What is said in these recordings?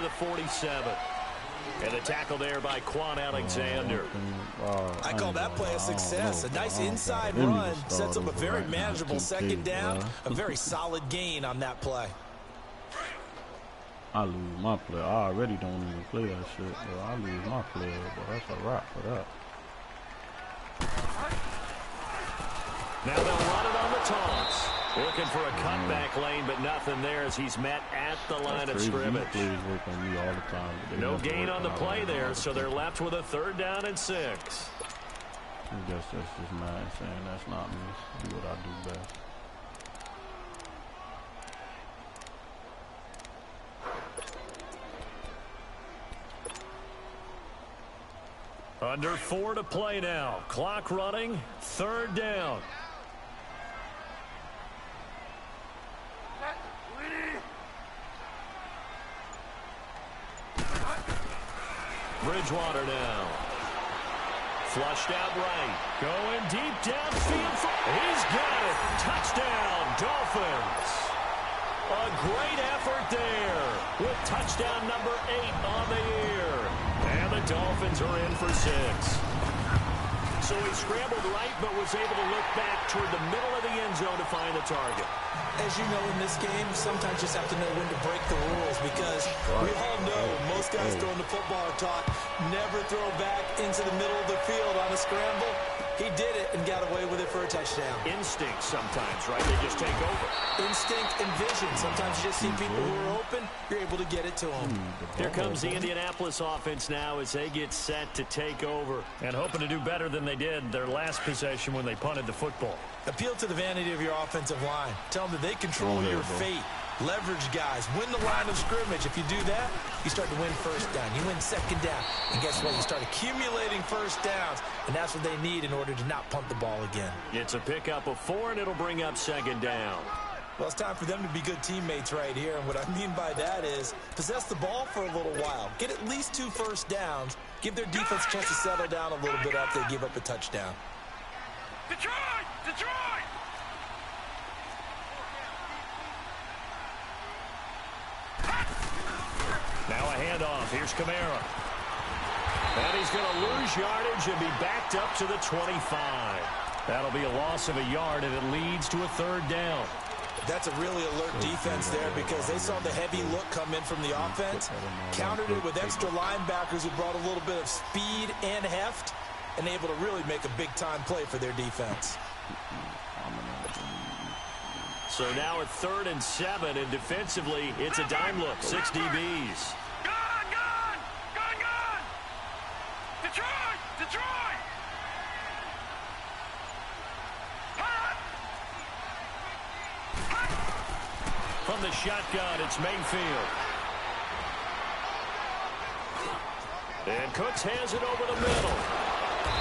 the 47. And the tackle there by Quan Alexander. I call that play a success. A nice inside run sets up a very manageable second down. A very solid gain on that play. I lose my play. I already don't even play that shit, bro. I lose my play, but that's a wrap for that. Now they'll run it on the toss. Looking for a cutback lane, but nothing there as he's met at the line of scrimmage. Work on me all the time, no gain on the play there, so they're left with a 3rd down and 6. I guess that's just mad saying that's not me. Do what I do best. Under 4 to play now. Clock running. 3rd down. Bridgewater now. Flushed out right. Going deep downfield. He's got it. Touchdown, Dolphins. A great effort there with touchdown number 8 on the year. And the Dolphins are in for 6. So he scrambled right, but was able to look back toward the middle of the end zone to find the target. As you know, in this game, sometimes you just have to know when to break the rules because we all know most guys throwing the football are taught never throw back into the middle of the field on a scramble. He did it and got away with it for a touchdown. Instinct sometimes, right? They just take over. Instinct and vision. Sometimes you just see people who are open, you're able to get it to them. Here comes the Indianapolis offense now as they get set to take over and hoping to do better than they did their last possession when they punted the football. Appeal to the vanity of your offensive line. Tell them that they control your fate. Leverage guys. Win the line of scrimmage. If you do that, you start to win 1st down. You win 2nd down. And guess what? You start accumulating 1st downs. And that's what they need in order to not punt the ball again. It's a pickup of 4, and it'll bring up 2nd down. Well, it's time for them to be good teammates right here. And what I mean by that is possess the ball for a little while. Get at least 2 first downs. Give their defense a chance to settle down a little bit after they give up a touchdown. Detroit! Detroit! Now a handoff. Here's Kamara. And he's going to lose yardage and be backed up to the 25. That'll be a loss of a yard, and it leads to a 3rd down. That's a really alert defense there because they saw the heavy look come in from the offense, countered it with extra linebackers who brought a little bit of speed and heft, and able to really make a big-time play for their defense. So now at 3rd and 7, and defensively, it's a dime look. 6 DBs. Gone! Detroit! Detroit! From the shotgun, it's Mayfield. And Cooks has it over the middle.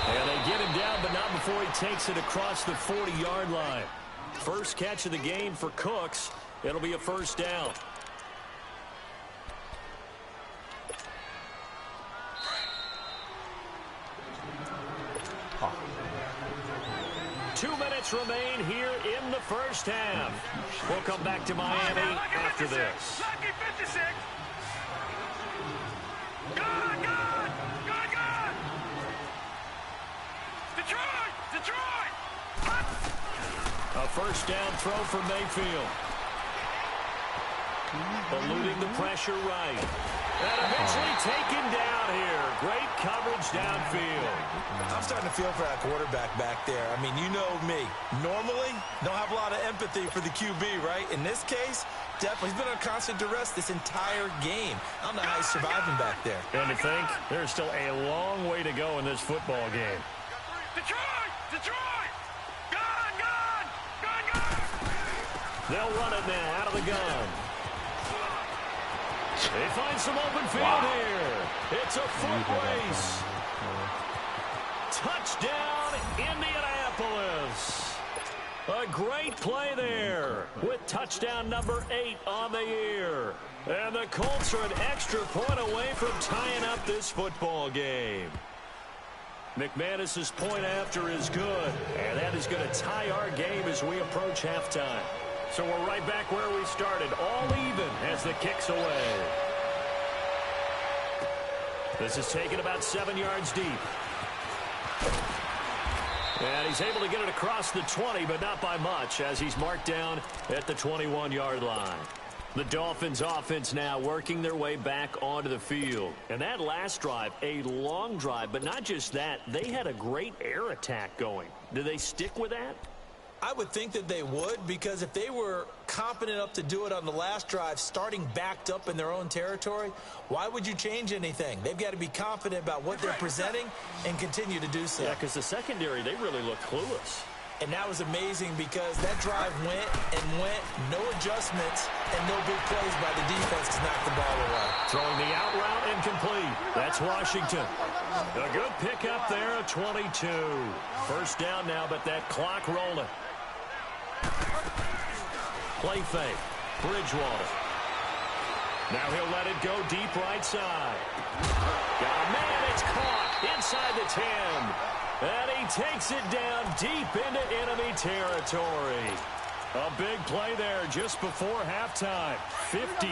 And they get him down, but not before he takes it across the 40-yard line. First catch of the game for Cooks. It'll be a 1st down. Huh. 2 minutes remain here in the 1st half. We'll come back to Miami after this. Lucky 56! Gone! Detroit! A 1st down throw for Mayfield. Eluding the pressure right. And eventually taken down here. Great coverage downfield. I'm starting to feel for that quarterback back there. I mean, you know me. Normally, don't have a lot of empathy for the QB, right? In this case, definitely. He's been on constant duress this entire game. I don't know how he's surviving back there. And to think, there's still a long way to go in this football game. Detroit! Gone! They'll run it now out of the gun. They find some open field here. It's a foot race. Touchdown, Indianapolis. A great play there with touchdown number 8 on the year. And the Colts are an extra point away from tying up this football game. McManus's point after is good, and that is going to tie our game as we approach halftime. So we're right back where we started, all even as the kick's away. This is taken about 7 yards deep. And he's able to get it across the 20, but not by much, as he's marked down at the 21-yard line. The Dolphins offense now working their way back onto the field. And that last drive, a long drive, but not just that, they had a great air attack going. Do they stick with that? I would think that they would, because if they were confident enough to do it on the last drive, starting backed up in their own territory, why would you change anything? They've got to be confident about what they're presenting and continue to do so. Yeah, because the secondary, they really look clueless. And that was amazing because that drive went and went, no adjustments, and no big plays by the defense to knock the ball away. Throwing the out route incomplete. That's Washington. A good pickup there at 22. First down now, but that clock rolling. Play fake. Bridgewater. Now he'll let it go deep right side. Got a man, it's caught inside the 10. And he takes it down deep into enemy territory. A big play there just before halftime. 53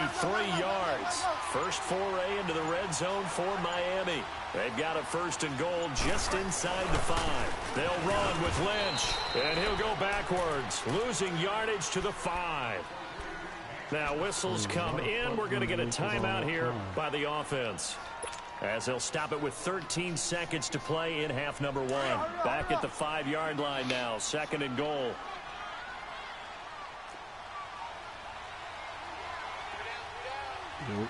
yards. First foray into the red zone for Miami. They've got a first and goal just inside the 5. They'll run with Lynch. And he'll go backwards, losing yardage to the 5. Now whistles come in. We're going to get a timeout here by the offense, as they'll stop it with 13 seconds to play in half number 1. Back at the 5-yard line now, second and goal. Nope.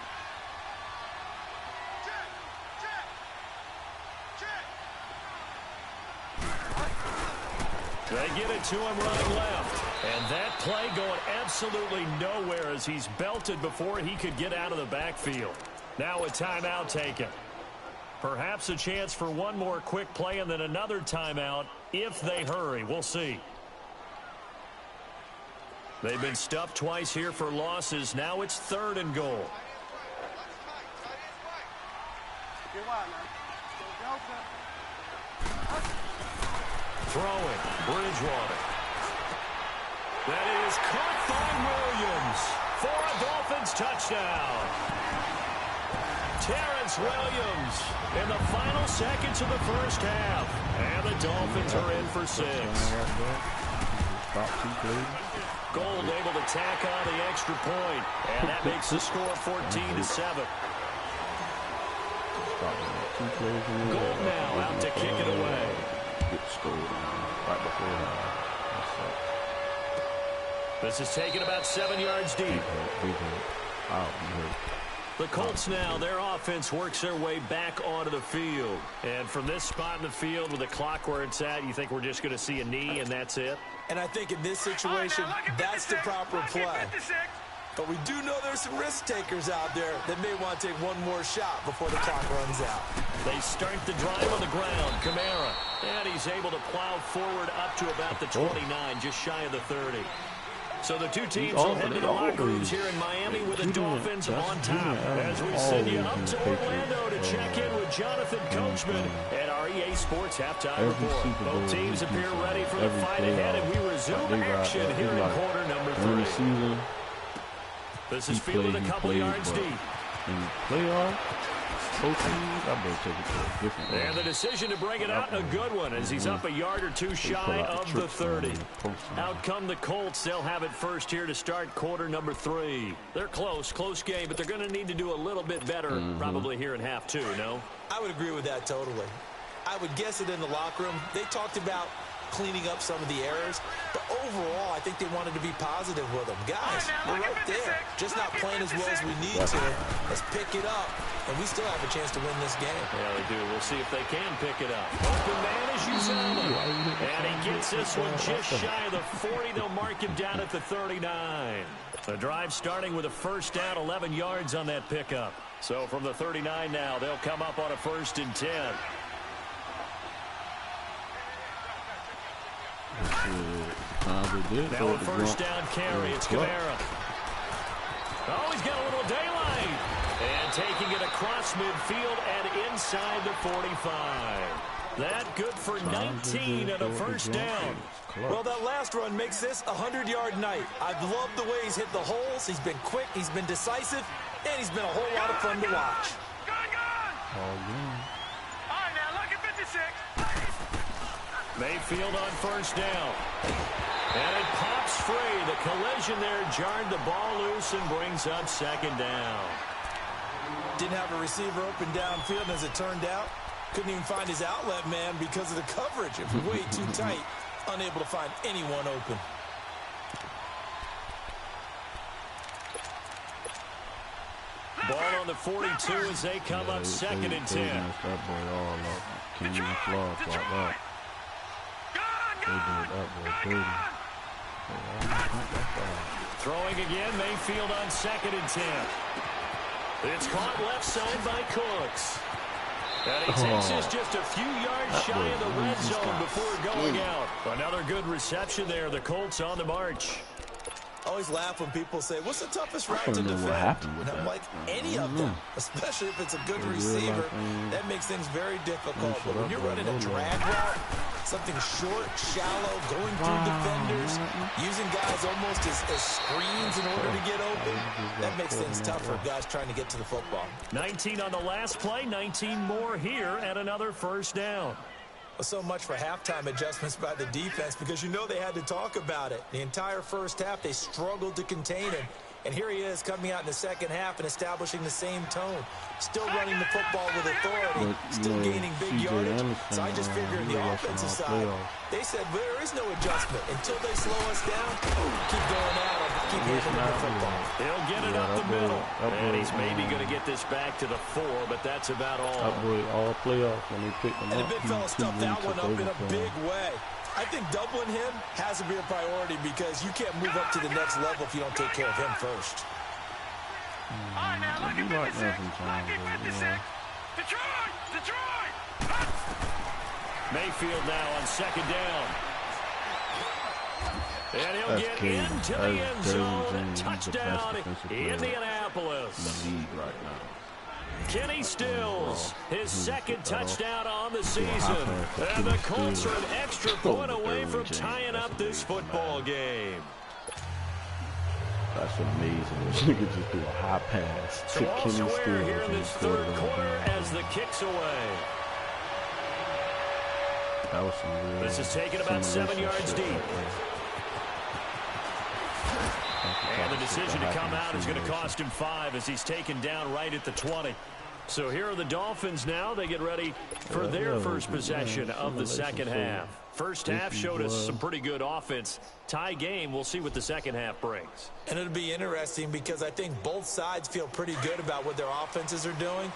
They get it to him running left. And that play going absolutely nowhere as he's belted before he could get out of the backfield. Now a timeout taken. Perhaps a chance for one more quick play and then another timeout if they hurry. We'll see. They've been stuffed twice here for losses. Now it's third and goal. Throwing. Bridgewater. That is caught by Williams for a Dolphins touchdown. Terrence Williams in the final seconds of the first half. And the Dolphins are in for 6. Gold able to tack on the extra point. And that makes the score 14-7. Gold now out to kick it away. Right before that. This is taken about 7 yards deep. The Colts now, their offense works their way back onto the field. And from this spot in the field with the clock where it's at, you think we're just going to see a knee and that's it? And I think in this situation, that's the proper play. But we do know there's some risk takers out there that may want to take one more shot before the clock runs out. They start the drive on the ground. Kamara. And he's able to plow forward up to about the 29, just shy of the 30. So the two teams will head to the locker rooms here in Miami with the Dolphins on top. As we send you up to Orlando to check in with Jonathan Coachman at our EA Sports Halftime Report. Both teams appear ready for the fight ahead, and we resume action here in quarter number 3. This is fielded a couple yards deep. In the playoff, and the decision to bring it out, a good one, as he's up a yard or two shy of the 30. Out come the Colts. They'll have it first here to start quarter number 3. They're close game, but they're going to need to do a little bit better probably here in half 2, no? I would agree with that totally. I would guess it in the locker room. They talked about cleaning up some of the errors, but overall, I think they wanted to be positive with them. Guys, we're right there, just not playing as well as we need to. Let's pick it up, and we still have a chance to win this game. Yeah, they do. We'll see if they can pick it up. Open man as you said. And he gets this one just shy of the 40. They'll mark him down at the 39. The drive starting with a first down, 11 yards on that pickup. So from the 39 now, they'll come up on a 1st and 10. Now a first down carry. It's Kamara. Oh, he's got a little daylight. And taking it across midfield and inside the 45. That good for 19 and a first down. Well, that last run makes this a 100-yard night. I've loved the way he's hit the holes. He's been quick, he's been decisive, and he's been a whole lot of fun to watch. All game. All right, now look at 56. Mayfield on first down. And it pops free. The collision there jarred the ball loose and brings up second down. Didn't have a receiver open downfield, and as it turned out, couldn't even find his outlet man because of the coverage. It was way too tight, unable to find anyone open. Ball on the 42 as they come up second and 10. That boy all up. Can't even flaws like that. They did that boy dirty. Throwing again, Mayfield on second and 10. It's caught left side by Cooks. And he takes us just a few yards shy of the red zone before going out. Another good reception there. The Colts on the march. Always laugh when people say, what's the toughest route to defend? And I'm like, any of them, especially if it's a good receiver. That makes things very difficult. But when you're running a drag route, something short, shallow, going through defenders, using guys almost as screens in order to get open, that makes things tough for guys trying to get to the football. 19 on the last play, 19 more here, and another first down. So much for halftime adjustments by the defense, because you know they had to talk about it. The entire first half, they struggled to contain him. And here he is coming out in the second half and establishing the same tone. Still running the football with authority, still gaining big yardage. So I just figure in the offensive side, they said there is no adjustment. Until they slow us down, keep going at them, keep handling the football. He'll get it up the middle. And he's maybe going to get this back to the 4, but that's about all. That boy all playoffs when they picked him up. And the big fella stuffed that one up in a big way. I think doubling him has to be a priority, because you can't move up to the next level if you don't take care of him first. All right, now look at 56. Look at 56. Detroit! Mayfield now on second down. And he'll get into the end zone. Touchdown, Indianapolis. In the league right now. Kenny Stills, his second touchdown on the season. And the Colts are an extra point away from tying up this football game. That's amazing. You could just do a high pass So to all Kenny square Stills here in this third quarter as the kick's away. That was some real This is taken about 7 yards deep. And the decision to come out is going to cost him 5 as he's taken down right at the 20. So here are the Dolphins now. They get ready for their first possession of the second half. First half showed us some pretty good offense. Tie game, we'll see what the second half brings. And it'll be interesting, because I think both sides feel pretty good about what their offenses are doing.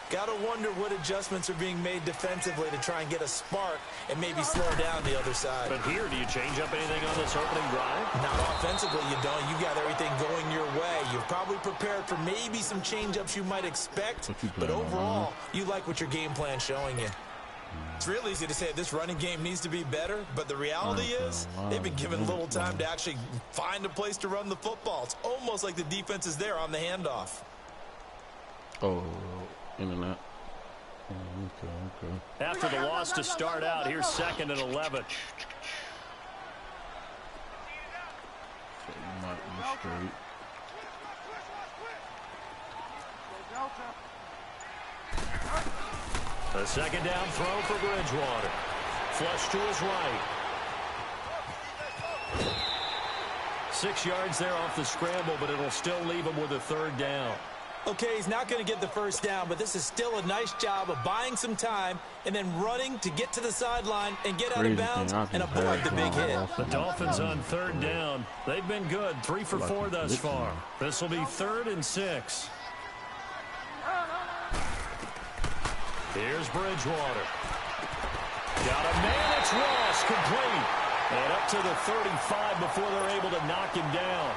Got to wonder what adjustments are being made defensively to try and get a spark and maybe slow down the other side. But here, do you change up anything on this opening drive? Not offensively, you don't. You got everything going your way. You've probably prepared for maybe some change-ups you might expect. But overall, you like what your game plan's showing you. It's real easy to say this running game needs to be better, but the reality is they've been given little time to actually find a place to run the football. It's almost like the defense is there on the handoff. Oh, internet. Okay. After the loss to start out, here's 2nd and 11. So you might be straight. A second down throw for Bridgewater. Flush to his right. 6 yards there off the scramble, but it'll still leave him with a third down. Okay, he's not going to get the first down, but this is still a nice job of buying some time and then running to get to the sideline and get out of bounds and avoid the big hit. The Dolphins on third down. They've been good, 3 for 4 thus far. This will be 3rd and 6. Here's Bridgewater. Got a man, it's Ross, complete. And up to the 35 before they're able to knock him down.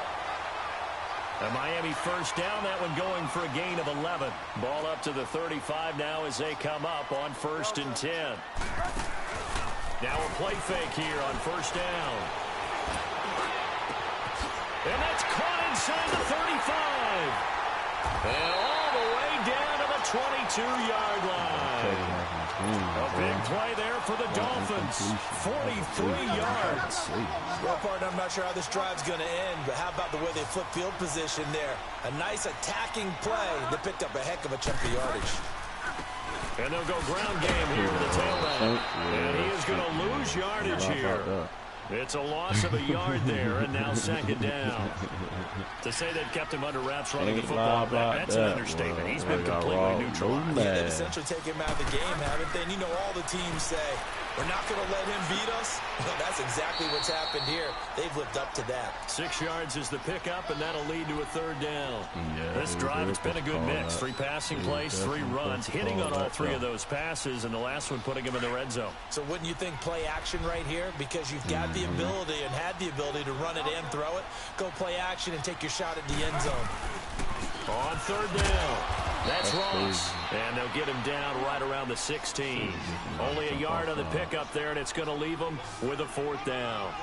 A Miami first down, that one going for a gain of 11. Ball up to the 35 now as they come up on 1st and 10. Now a play fake here on first down. And that's caught inside the 35. And all the way down to the 22-yard line. A big play there for the Dolphins. 43 yards. Well, partner, I'm not sure how this drive's going to end, but how about the way they flip field position there? A nice attacking play that picked up a heck of a chunk of yardage. And they'll go ground game here with the tailback. And he is going to lose yardage here. It's a loss of a yard there, and now second down. To say they've kept him under wraps running the football, that's an understatement. He's been completely neutralized. Yeah, they've essentially taken him out of the game, haven't they? And you know all the teams say, we're not going to let him beat us. Well, that's exactly what's happened here. They've lived up to that. 6 yards is the pickup, and that'll lead to a third down. Yeah, This drive, it's been a good mix. 3 passing plays, 3 runs, hitting on all 3 of those passes, and the last one putting him in the red zone. So wouldn't you think play action right here? Because you've got the ability and had the ability to run it and throw it. Go play action and take your shot at the end zone. On third down, that's Ross. And they'll get him down right around the 16. Only a yard on the pickup there, and it's going to leave him with a 4th down.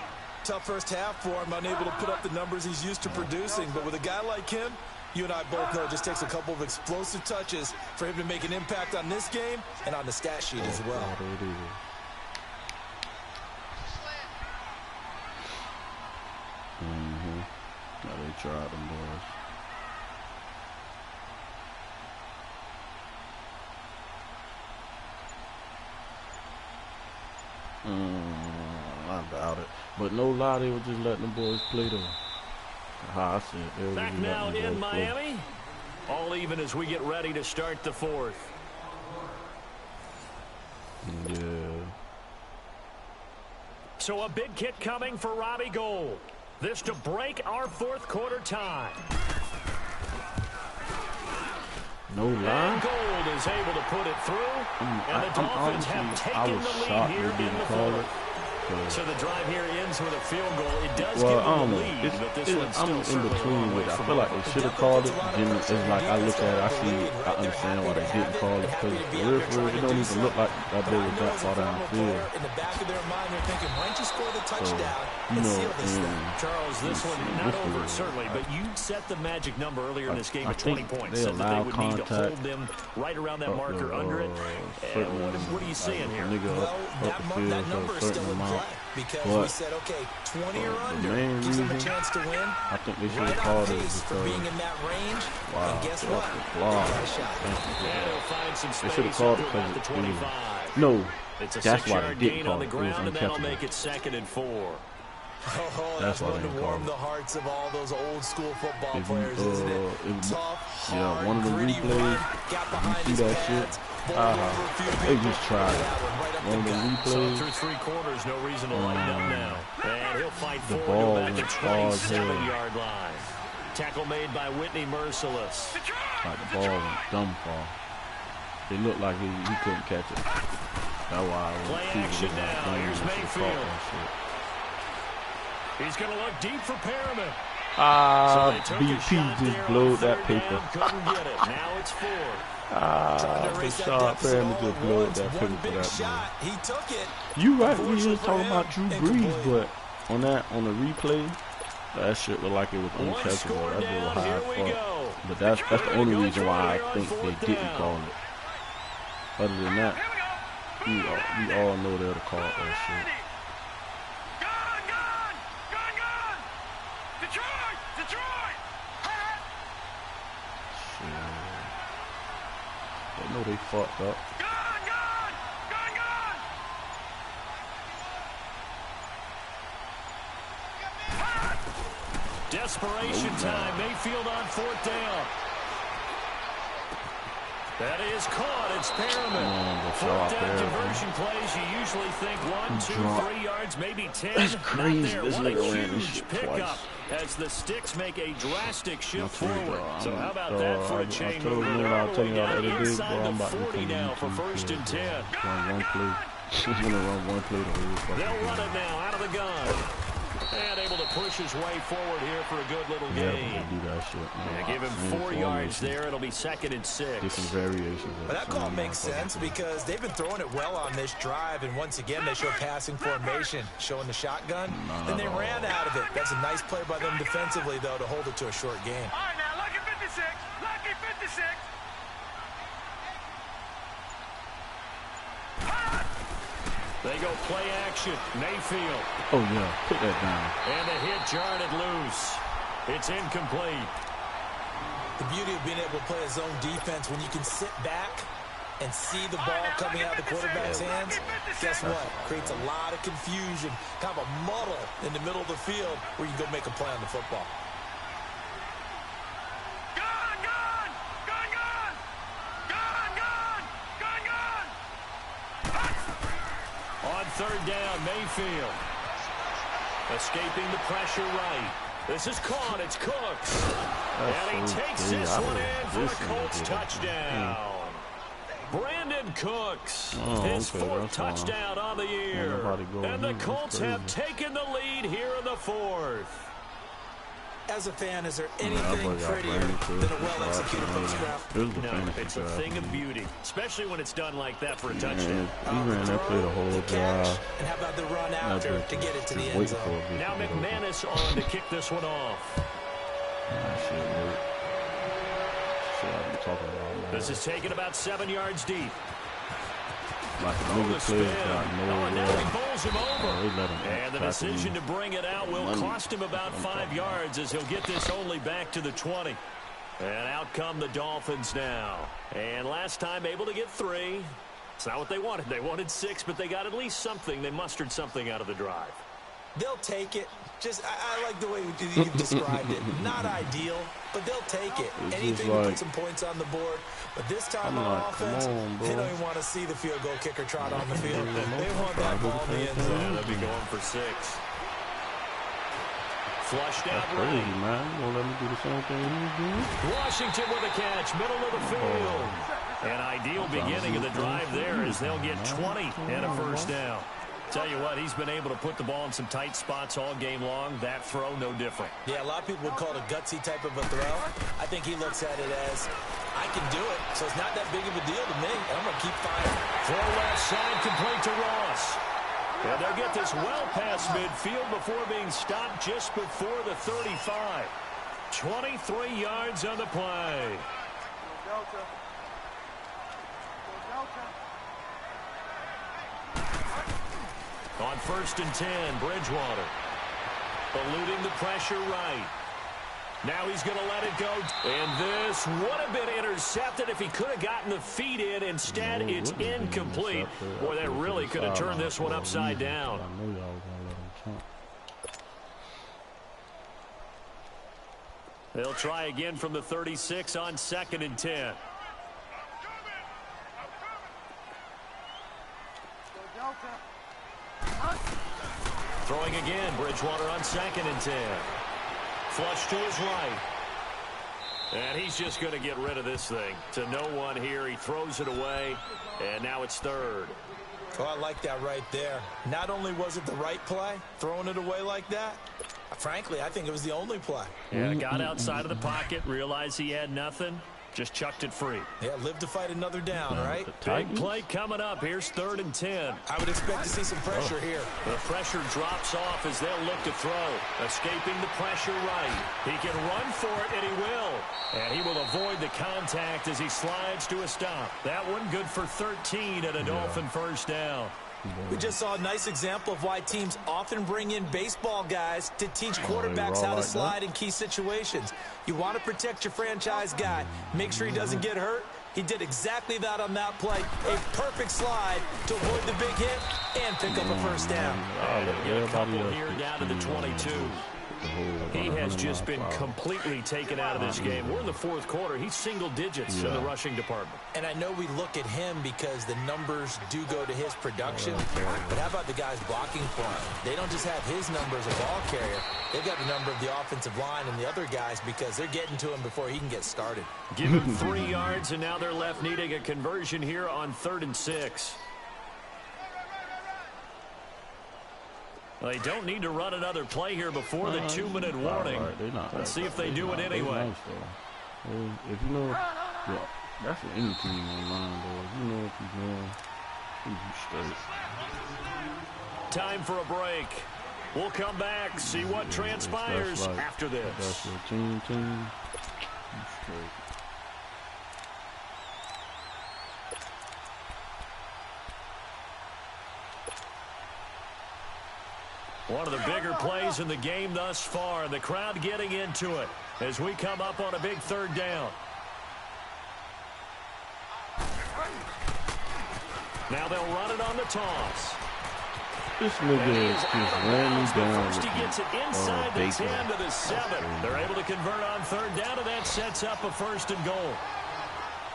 Tough first half for him, unable to put up the numbers he's used to producing. But with a guy like him, you and I both know it just takes a couple of explosive touches for him to make an impact on this game and on the stat sheet as well. Now they tried them boys. I doubt it. But no lie, they were just letting the boys play though. How I see it. They were Back now in Miami. All even as we get ready to start the 4th. Yeah. So a big kick coming for Robbie Gould. This to break our 4th quarter tie. No lie. And Gould is able to put it through. And the Dolphins have taken the lead here in the 4th. So the drive here ends with a field goal. It does give them the lead, but this one's still I'm in between with it. I feel like they should have called it. Then it's like I look at it, I understand why they didn't call it. Because for real, it don't even look like that big was that far down the field. In the back of their mind, they're thinking, why don't you score the touchdown and know, seal this thing? Charles, this one not over, certainly, but you set the magic number earlier in this game at 20 points. Said that they would need to hold them right around that marker under it. What are you seeing here? Well, that number is still in play. Because we said, okay, 20 or under gives them a chance to win. I think they should have Right on called it pace for because being in that range. wow, And guess what? They wow. got a shot. And he'll find some They should have space called up it to about the because it 25. was, no, It's a that's why they 6-yard didn't gain call on the it. It was ground, and that'll uncatchable. make it 2nd and 4. Oh, that's why one they to didn't warm call the it. hearts of all those old school football If you, players, isn't it? Tough, hard, one of the gritty replays, run, got behind you see his that pads, shit? bowled over a few They people. just tried it. Right up One of the the gut. So replays, through 3 quarters, no reason to lighten up now. And he'll fight the forward ball to about the went far as hell. 27-yard line. Tackle made by Whitney Merciless. like the ball went dumb far. It looked like he couldn't catch it. That's why I Play action now. Here's Mayfield. He's going to look deep for Perriman. BP just blowed that paper. Couldn't get it. Now it's 4. Rashad Perriman just blowed that paper for that shot. He took it. You right, we was talking about Drew Brees, but on the replay, that shit looked like it was uncatchable. That ball was high as fuck. But that's the only reason why I think they didn't call it. Other than that, we all know they'll call that shit. They know they fucked up. Desperation time. Mayfield on 4th down. That is caught. It's Perriman. 4th down conversion plays. You usually think 1, 2, 3 yards, maybe 10. That's crazy. Not there. This What a nigga ran this huge shit pickup twice. as the sticks make a drastic shift I'll tell you, forward. bro, So how about so, that for a I chain told mover? you, They're I all was the way telling y'all down the other day, inside bro, I'm the about to 40 become now a for 1st and 10. Run one play. He's gonna run one play the whole fucking They'll game. run it now out of the gun. And able to push his way forward here for a good little gain. Yeah, do that shit. Yeah, give him 4 yards there. It'll be 2nd and 6. Different variations. But that call makes sense because they've been throwing it well on this drive, and once again they show passing formation, showing the shotgun. Then they ran out of it. That's a nice play by them defensively, though, to hold it to a short game. All right, now, lucky 56. Lucky 56. They go play action. Mayfield. Oh, yeah. Put that down. And the hit jarred it loose. It's incomplete. The beauty of being able to play a zone defense when you can sit back and see the ball coming out of the quarterback's hands, guess what? Creates a lot of confusion, kind of a muddle in the middle of the field where you go make a play on the football. On third down, Mayfield. Escaping the pressure right. This is caught. It's Cooks. And he takes this one in for a Colts touchdown. Brandon Cooks, his fourth touchdown on the year. And the Colts have taken the lead here in the fourth. As a fan, is there anything prettier than a well-executed post route? No, it's a thing of beauty, especially when it's done like that for a touchdown. He ran that play the whole drive. And how about the run after to get it to the end zone? Now McManus on to kick this one off. This is taken about 7 yards deep. Like a nigga player now he bowls him over. And the decision to bring it out will cost him about 5 yards as he'll get this only back to the 20. And out come the Dolphins now. And last time able to get 3. It's not what they wanted. They wanted 6, but they got at least something. They mustered something out of the drive. They'll take it. I like the way you described it. Not ideal, but they'll take it. Anything to put some points on the board. But this time on offense, they don't even want to see the field goal kicker trot on the field. They want that ball in the end zone. They'll be going for 6. Flushed out right. Man. You won't let me do the same thing he's doing? Washington with a catch, middle of the field. An ideal beginning of the drive there as they'll get 20 and a first down. Tell you what, he's been able to put the ball in some tight spots all game long. That throw, no different. Yeah, a lot of people would call it a gutsy type of a throw. I think he looks at it as, I can do it, so it's not that big of a deal to me, and I'm going to keep firing. Throw left side, complete to Ross. And they'll get this well past midfield before being stopped just before the 35. 23 yards on the play. On 1st and 10, Bridgewater. Eluding the pressure right. Now he's going to let it go. And this would have been intercepted if he could have gotten the feet in. Instead, it's incomplete. Boy, that really could have turned this one upside down. They'll try again from the 36 on 2nd and 10. Throwing again, Bridgewater on 2nd and 10. Flush to his right. And he's just going to get rid of this thing. To no one here. He throws it away. And now it's 3rd. Oh, I like that right there. Not only was it the right play, throwing it away like that, frankly, I think it was the only play. Yeah, got outside of the pocket, realized he had nothing. Just chucked it free. Yeah, live to fight another down, right? Big play coming up. Here's 3rd and 10. I would expect to see some pressure here. The pressure drops off as they'll look to throw. Escaping the pressure right. He can run for it, and he will. And he will avoid the contact as he slides to a stop. That one good for 13 and a Dolphin first down. We just saw a nice example of why teams often bring in baseball guys to teach quarterbacks how to slide in key situations. You want to protect your franchise guy. Make sure he doesn't get hurt. He did exactly that on that play. A perfect slide to avoid the big hit and pick up a first down. A couple here down to the 22. He has just been completely taken out of this game. We're in the 4th quarter. He's single digits in the rushing department. And I know we look at him because the numbers do go to his production. But how about the guys blocking for him? They don't just have his number as a ball carrier. They've got the number of the offensive line and the other guys because they're getting to him before he can get started. Give him 3 yards, and now they're left needing a conversion here on 3rd and 6. They don't need to run another play here before the 2-minute warning. Let's see if they do it anyway. If you know, that's for any team online, though. You know if you're going, you're straight. Time for a break. We'll come back, see what transpires after this. That's your team. You're straight. One of the bigger plays in the game thus far. The crowd getting into it as we come up on a big 3rd down. Now they'll run it on the toss. This nigga just ran me down. First he gets it inside the 10 to the 7. They're able to convert on third down, and that sets up a 1st and goal.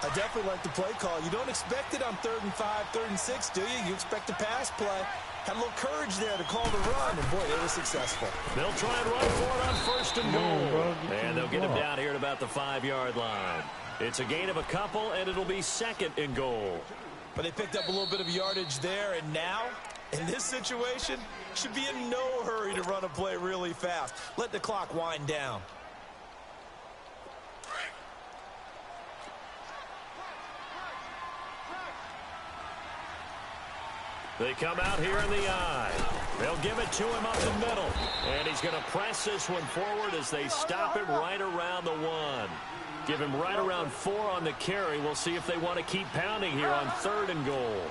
I definitely like the play call. You don't expect it on 3rd and 5, 3rd and 6, do you? You expect a pass play. Had a little courage there to call the run, and boy, they were successful. They'll try and run for it on 1st and goal. And they'll get him down here at about the 5-yard line. It's a gain of a couple, and it'll be 2nd and goal. But they picked up a little bit of yardage there, and now, in this situation, should be in no hurry to run a play really fast. Let the clock wind down. They come out here in the eye. They'll give it to him up the middle. And he's going to press this one forward as they stop him right around the 1. Give him right around 4 on the carry. We'll see if they want to keep pounding here on 3rd and goal.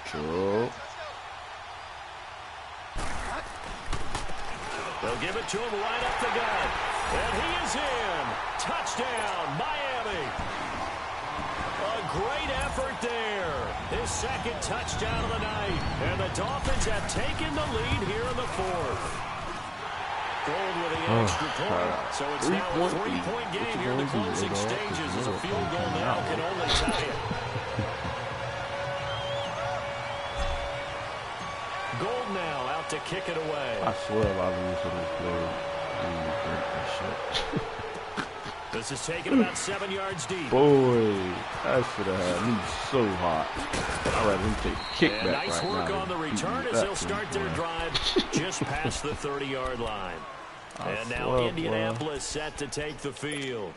True. They'll give it to him right up the gut. And he is in. Touchdown, Miami. A great effort there. His 2nd touchdown of the night. And the Dolphins have taken the lead here in the 4th. Gold with the extra point. So it's now a 3-point game here in the closing stages as a field goal now can only tie it. Gold now out to kick it away. I swear if I lose to this play, I'm going to break that shit. This is taken about 7 yards deep. Boy, that should have had me so hot. I'd rather him take a kickback and nice right work now on the return as they'll start their drive just past the 30-yard line. And now Indianapolis set to take the field.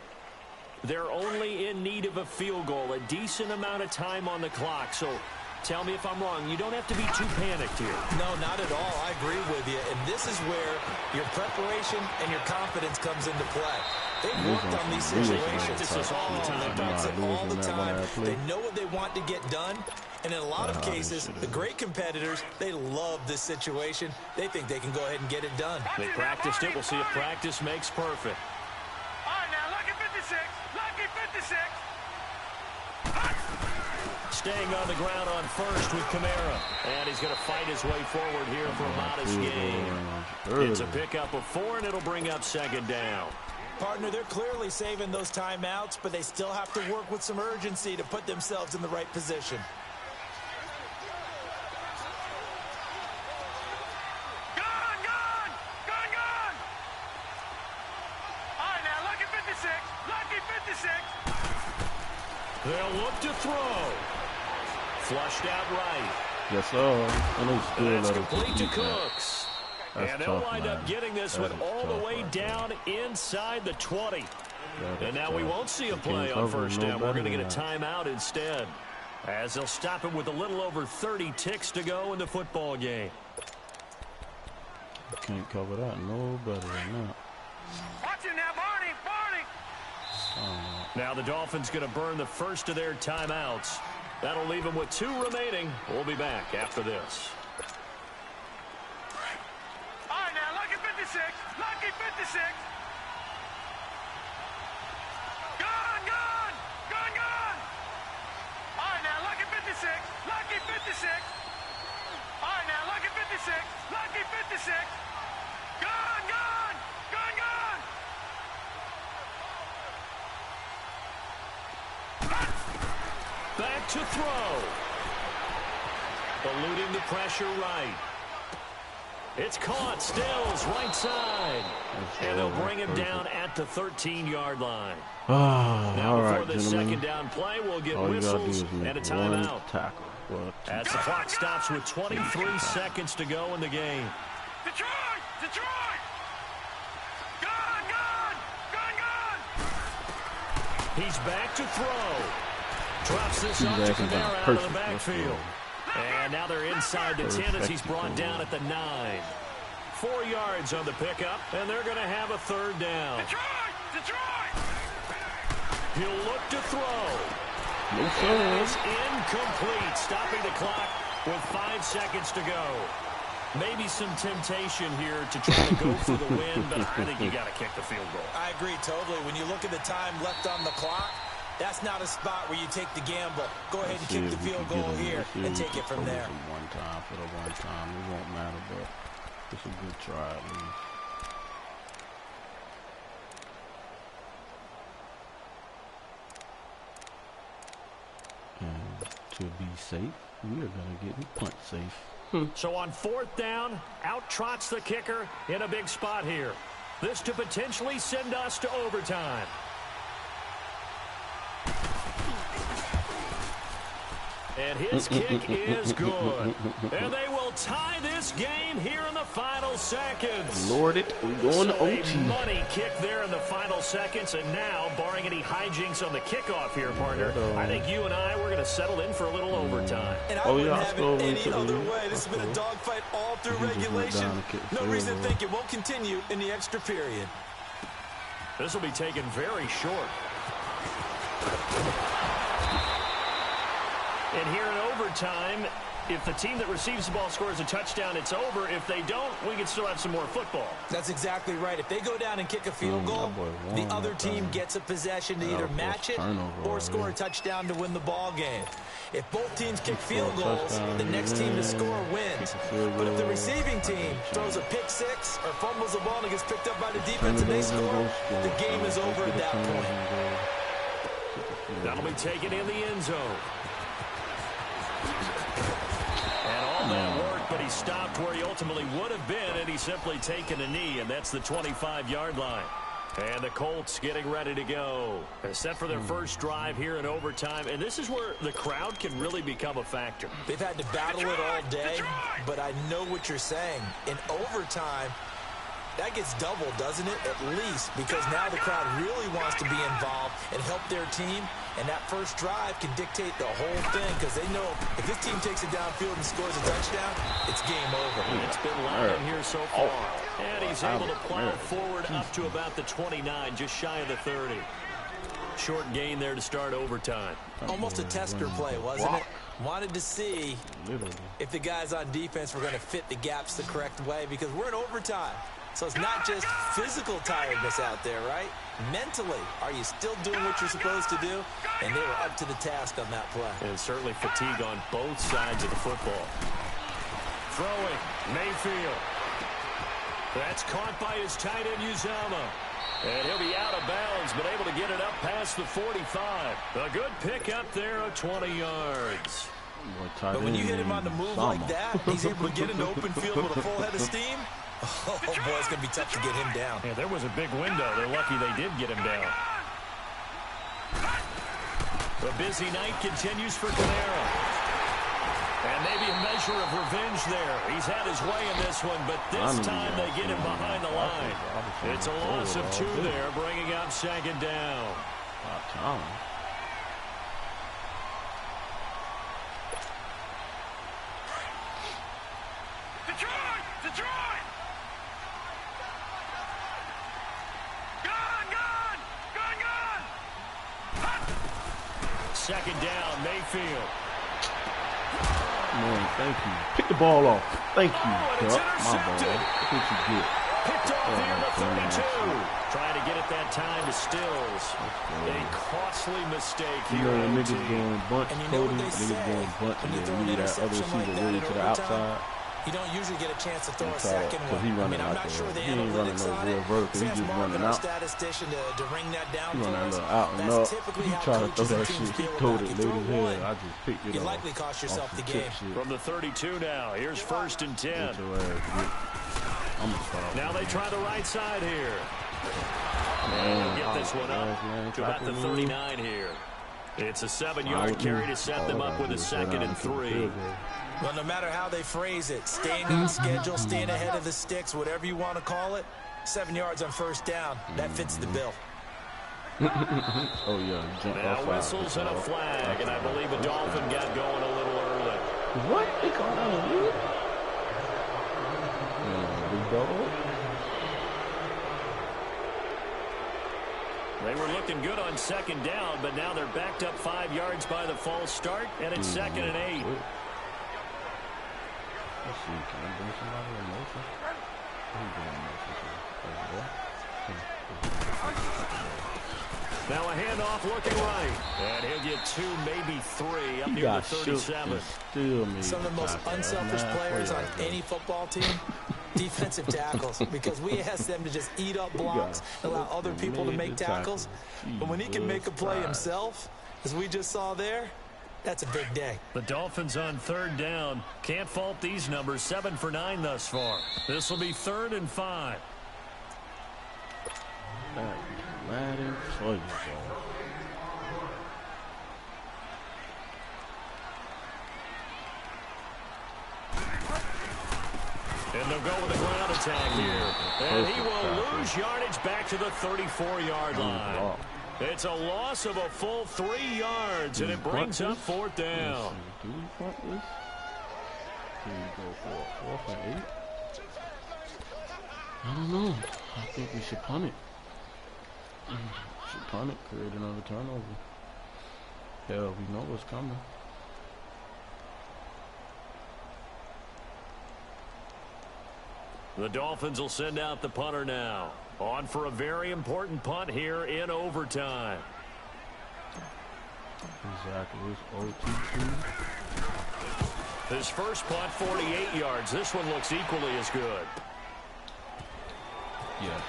They're only in need of a field goal, a decent amount of time on the clock. So tell me if I'm wrong. You don't have to be too panicked here. No, not at all. I agree with you. And this is where your preparation and your confidence comes into play. They've worked on these situations. This is all the time. All the time. They know what they want to get done. And in a lot of cases, the great competitors, they love this situation. They think they can go ahead and get it done. They practiced it. We'll see if practice makes perfect. All right, now, lucky 56. Lucky 56. Staying on the ground on first with Kamara. And he's going to fight his way forward here for a modest gain. It's a pickup of 4, and it'll bring up 2nd down. Partner, they're clearly saving those timeouts, but they still have to work with some urgency to put themselves in the right position. Gone, gone, gone, gone. All right, now, lucky 56. Lucky 56. They'll look to throw. Flushed out right. Yes, sir. And it's complete to Cooks. And they'll wind up getting this one all the way down inside the 20. And now we won't see a play on 1st down. We're going to get a timeout instead, as they'll stop him with a little over 30 ticks to go in the football game. Can't cover that no better than that. Watch it now, Barney, Barney. Now the Dolphins going to burn the first of their timeouts. That'll leave them with 2 remaining. We'll be back after this. All right, now, lucky 56. Lucky 56. Gone, gone, gone, gone. All right, now, lucky 56. Lucky 56. All right, now, lucky 56. Lucky 56. Gone, gone, gone, gone. Back to throw. Eluding the pressure right. It's caught. Stills right side. And they'll bring him down at the 13-yard line. Now before the second down play, we'll get whistles and a timeout. As the clock stops with 23 seconds to go in the game. Detroit! Detroit! Gone, gone, gone, gone. He's back to throw. Drops this off to Kamara out of the backfield. And now they're inside the 10 as he's brought down at the 9. 4 yards on the pickup, and they're going to have a 3rd down. Detroit! Detroit! He'll look to throw. No, It is incomplete, stopping the clock with 5 seconds to go. Maybe some temptation here to try to go for the win, but I think you got to kick the field goal. I agree totally. When you look at the time left on the clock, that's not a spot where you take the gamble. Go ahead and kick the field goal here and take it from there. One time for the one time. It won't matter, but it's a good try, man. And to be safe, we are going to get the punt safe. So on 4th down, out trots the kicker in a big spot here. This to potentially send us to overtime. And his kick is good. And they will tie this game here in the final seconds. Lord it, we're going to OT. A money kick there in the final seconds. And now, barring any hijinks on the kickoff here, partner, I think you and I, we're going to settle in for a little overtime. And I wouldn't have it any other way. This has been a dogfight all through regulation. No reason to think it won't continue in the extra period. This will be taken very short. And here in overtime, if the team that receives the ball scores a touchdown, it's over. If they don't, we can still have some more football. That's exactly right. If they go down and kick a field goal, the other team gets a possession to either match it or score a touchdown to win the ball game. If both teams kick field goals, the next team to score wins. But if the receiving team throws a pick six or fumbles the ball and gets picked up by the defense and they score, the game is over at that point. That'll be taken in the end zone. And all that work, but he stopped where he ultimately would have been, and he's simply taken a knee, and that's the 25-yard line. And the Colts getting ready to go. Set for their first drive here in overtime, and this is where the crowd can really become a factor. They've had to battle it all day, but I know what you're saying. In overtime, that gets doubled, doesn't it? At least, because now the crowd really wants to be involved and help their team. And that first drive can dictate the whole thing because they know if this team takes it downfield and scores a touchdown, it's game over. It's been loud in here so far. And he's able to plow forward up to about the 29, just shy of the 30. Short gain there to start overtime. Almost a tester play, wasn't it? Wanted to see if the guys on defense were going to fit the gaps the correct way because we're in overtime. So it's not just physical tiredness out there, right? Mentally, are you still doing what you're supposed to do? And they were up to the task on that play. And certainly fatigue on both sides of the football. Throwing, Mayfield. That's caught by his tight end, Uzama. And he'll be out of bounds, but able to get it up past the 45. A good pick up there of 20 yards. But when you hit him on the move like that, he's able to get into open field with a full head of steam. Oh, boy, it's going to be tough to get him down. Yeah, there was a big window. They're lucky they did get him down. The busy night continues for Kamara. And maybe a measure of revenge there. He's had his way in this one, but this time they get him behind the line. It's a loss of 2 there, bringing up 2nd down. Detroit! Detroit! Second down, Mayfield. Man, thank you. Pick the ball off. Thank you. Oh, My ball. That's what you get. Picked off here at the 32. Trying to get it that time to Stills. A costly mistake here. You know when niggas doing bunch coding, niggas doing bunch and then leave that other receiver really to the outside. You don't usually get a chance to throw a second one. He running I'm like not sure the he ain't running no real vertical. He just running out. Statistician to ring that down. He running a little out and up. He tried to throw that shit. He throwed it late as hell. I just picked it you off. likely cost yourself the game. From the 32 now. Here's 1st and 10. Now they try the right side here. Man, get this one up to about the 39 here. It's a 7-yard carry to set them up with a 2nd and 3. Well, no matter how they phrase it, staying on schedule, staying ahead of the sticks, whatever you want to call it, 7 yards on 1st down, that fits the bill. Oh, yeah. Now whistles and a flag, and I believe a Dolphin got going a little early. What? They call that a lead? Big dog. They were looking good on second down, but now they're backed up 5 yards by the false start, and it's 2nd and 8. Let's see, can I bring somebody in motion? Now a handoff looking right. And he'll get 2, maybe 3 up near the 37. Some of the most unselfish players on any football team, defensive tackles, because we ask them to just eat up blocks and allow other people to make tackles. But when he can make a play himself, as we just saw there, that's a big day. The Dolphins on 3rd down. Can't fault these numbers. 7 for 9 thus far. This will be 3rd and 5. And they'll go with a ground attack here. And he will lose yardage back to the 34-yard line. It's a loss of a full 3 yards, and it brings up 4th down. Do we punt this? Do we go for a 4th and 8? I don't know. I think we should punt it. Should punt it, create another turnover. Hell, we know what's coming. The Dolphins will send out the punter now. On for a very important punt here in overtime. Exactly. It's OT2. His first punt, 48 yards. This one looks equally as good. Yeah.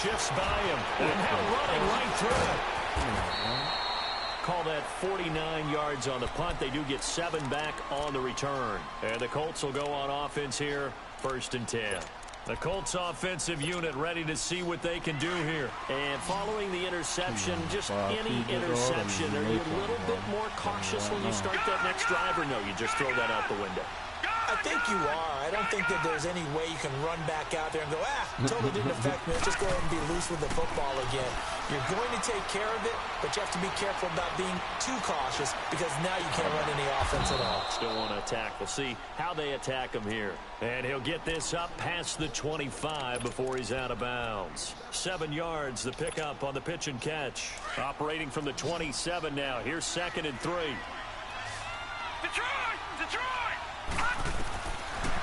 Shifts by him. And now running right through it. Call that 49 yards on the punt. They do get 7 back on the return. And the Colts will go on offense here. 1st and 10. The Colts offensive unit ready to see what they can do here. And following the interception, just any interception, are you a little bit more cautious when you start that next drive, or no, you just throw that out the window? I think you are. I don't think that there's any way you can run back out there and go, totally didn't affect me. Let's just go ahead and be loose with the football again. You're going to take care of it, but you have to be careful about being too cautious because now you can't run any offense at all. Still want to attack. We'll see how they attack him here. And he'll get this up past the 25 before he's out of bounds. 7 yards, the pickup on the pitch and catch. Operating from the 27 now. Here's 2nd and 3. Detroit! Detroit!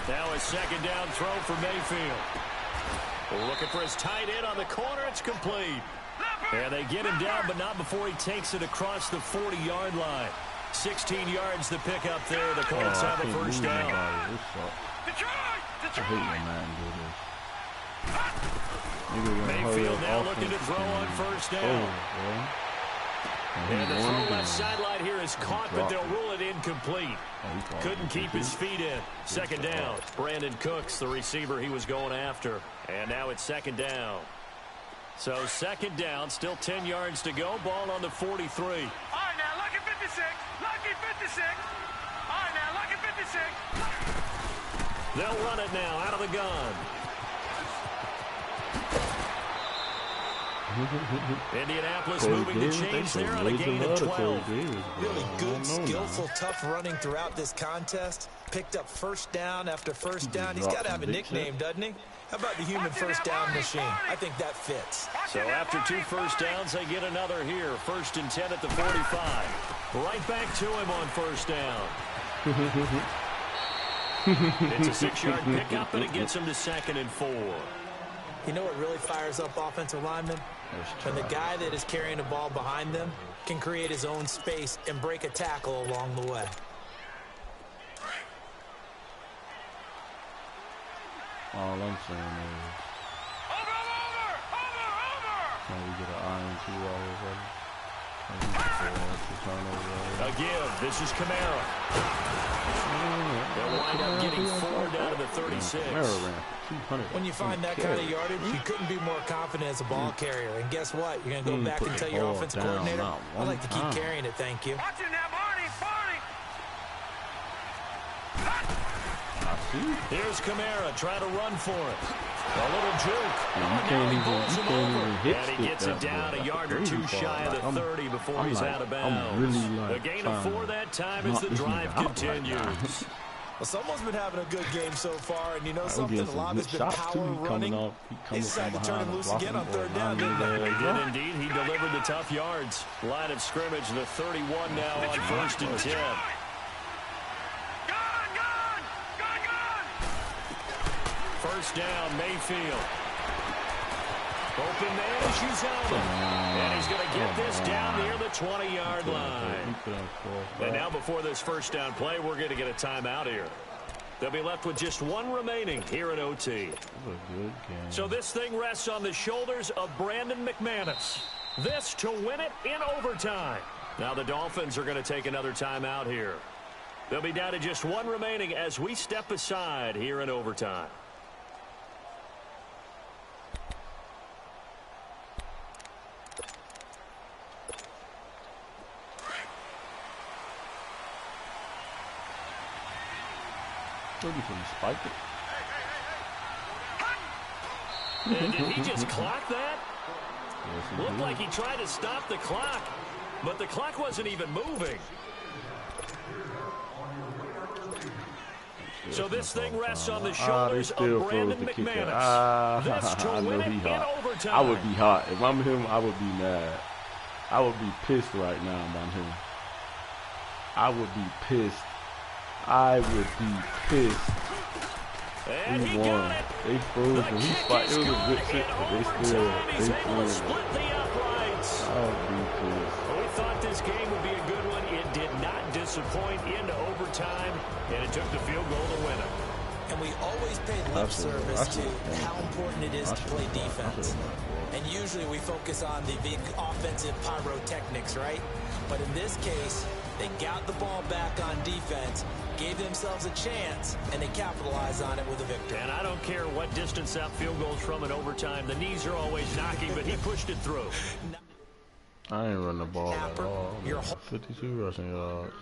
Now a 2nd down throw for Mayfield. Looking for his tight end on the corner. It's complete. And they get him down, but not before he takes it across the 40-yard line. 16 yards the pickup there. The Colts have a first down. I hate when man do this. Mayfield now looking to throw on first down. And the throw left sideline here is caught, but they'll rule it incomplete. Couldn't keep his feet in. 2nd down. Brandon Cooks, the receiver he was going after. And now it's 2nd down. So 2nd down, still 10 yards to go. Ball on the 43. All right, now, lucky 56. Lucky 56. All right, now, lucky 56. They'll run it now out of the gun. Indianapolis moving to change there on a gain of 12. Really good, skillful, tough running throughout this contest. Picked up first down after first down. He's got to have a nickname, doesn't he? How about the human first down machine? I think that fits. So after 2 first downs, they get another here. 1st and 10 at the 45. Right back to him on first down. It's a 6-yard pickup, and it gets him to 2nd and 4. You know what really fires up offensive linemen? When the guy that is carrying the ball behind them can create his own space and break a tackle along the way. All I'm saying is, can we get an iron 2 already? A give. This is Kamara. They'll wind up getting 4 down to the 36. When you find that kind of yardage, you couldn't be more confident as a ball carrier. And guess what? You're going to go back and tell your offensive coordinator, I'd like to keep carrying it, thank you. Watch it now, Barney. Here's Kamara trying to run for it. A little juke. And he gets it down a yard or 2 shy of the 30 before he's out of bounds. A gain of 4 that time as the drive continues. Well, someone's been having a good game so far, and you know something, a lot of it's been power running. He decided to turn him loose again on third down, didn't he? He did indeed. He delivered the tough yards. Line of scrimmage, the 31 now on 1st and 10. First down, Mayfield. Open man, she's out. And he's going to get this down near the 20-yard line. And now before this first down play, we're going to get a timeout here. They'll be left with just one remaining here in OT. So this thing rests on the shoulders of Brandon McManus. This to win it in overtime. Now the Dolphins are going to take another timeout here. They'll be down to just one remaining as we step aside here in overtime. Spike it. And did he just clock that? Yes, looked like he tried to stop the clock, but the clock wasn't even moving. So this thing rests on the shoulders of Brandon McManus. This to win it in overtime. I would be hot. If I'm him, I would be mad. I would be pissed right now if I'm him. I would be pissed. I would be pissed. And he won. They froze and he spiked. It was a good shit, but they froze. Split the uprights. I would be pissed. We thought this game would be a good one. It did not disappoint into overtime, and it took the field goal to win it. And we always pay lip service to how important it is to play defense. And usually we focus on the big offensive pyrotechnics, right? But in this case, they got the ball back on defense, gave themselves a chance, and they capitalized on it with a victory. And I don't care what distance that field goes from in overtime. The knees are always knocking, but he pushed it through. I ain't run the ball at all. 52 rushing yards.